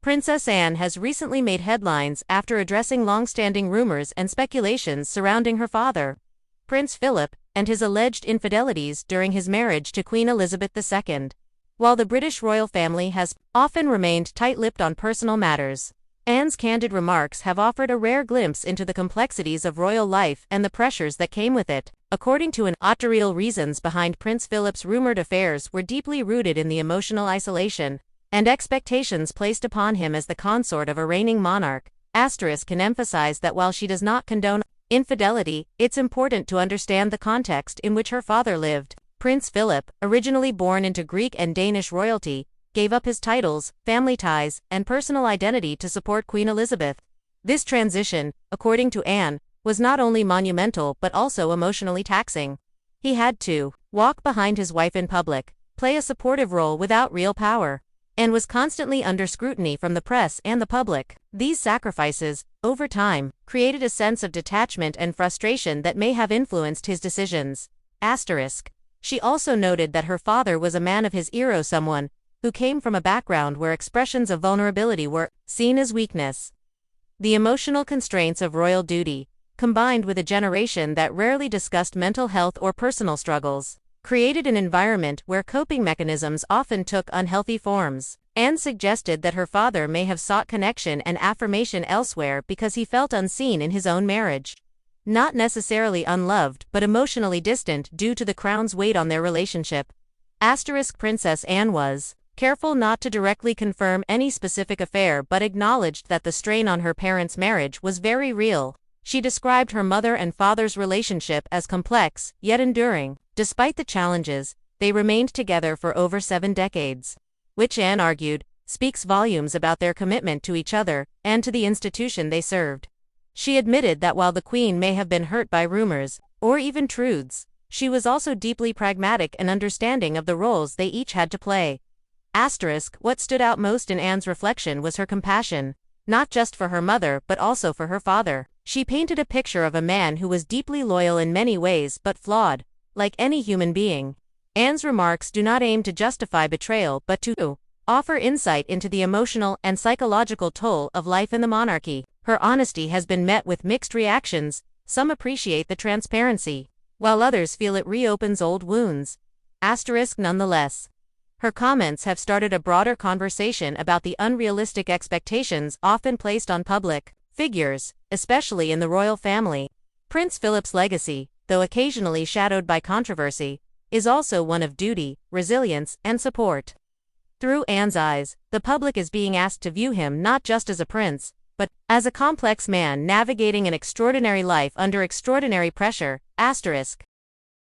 Princess Anne has recently made headlines after addressing long-standing rumors and speculations surrounding her father, Prince Philip, and his alleged infidelities during his marriage to Queen Elizabeth II. While the British royal family has often remained tight-lipped on personal matters, Anne's candid remarks have offered a rare glimpse into the complexities of royal life and the pressures that came with it. According to an the real reasons behind Prince Philip's rumored affairs were deeply rooted in the emotional isolation and expectations placed upon him as the consort of a reigning monarch. Can emphasize that while she does not condone infidelity, it's important to understand the context in which her father lived. Prince Philip, originally born into Greek and Danish royalty, gave up his titles, family ties, and personal identity to support Queen Elizabeth. This transition, according to Anne, was not only monumental but also emotionally taxing. He had to walk behind his wife in public, play a supportive role without real power, and was constantly under scrutiny from the press and the public. These sacrifices, over time, created a sense of detachment and frustration that may have influenced his decisions. She also noted that her father was a man of his era, someone who came from a background where expressions of vulnerability were seen as weakness. The emotional constraints of royal duty, combined with a generation that rarely discussed mental health or personal struggles, created an environment where coping mechanisms often took unhealthy forms. Anne suggested that her father may have sought connection and affirmation elsewhere because he felt unseen in his own marriage. Not necessarily unloved, but emotionally distant due to the crown's weight on their relationship. Princess Anne was careful not to directly confirm any specific affair but acknowledged that the strain on her parents' marriage was very real. She described her mother and father's relationship as complex, yet enduring. Despite the challenges, they remained together for over 7 decades, which Anne argued speaks volumes about their commitment to each other and to the institution they served. She admitted that while the Queen may have been hurt by rumors, or even truths, she was also deeply pragmatic and understanding of the roles they each had to play. What stood out most in Anne's reflection was her compassion, not just for her mother but also for her father. She painted a picture of a man who was deeply loyal in many ways but flawed, like any human being. Anne's remarks do not aim to justify betrayal but to offer insight into the emotional and psychological toll of life in the monarchy. Her honesty has been met with mixed reactions. Some appreciate the transparency, while others feel it reopens old wounds. Nonetheless, her comments have started a broader conversation about the unrealistic expectations often placed on public figures, especially in the royal family. Prince Philip's legacy, though occasionally shadowed by controversy, is also one of duty, resilience, and support. Through Anne's eyes, the public is being asked to view him not just as a prince, but as a complex man navigating an extraordinary life under extraordinary pressure.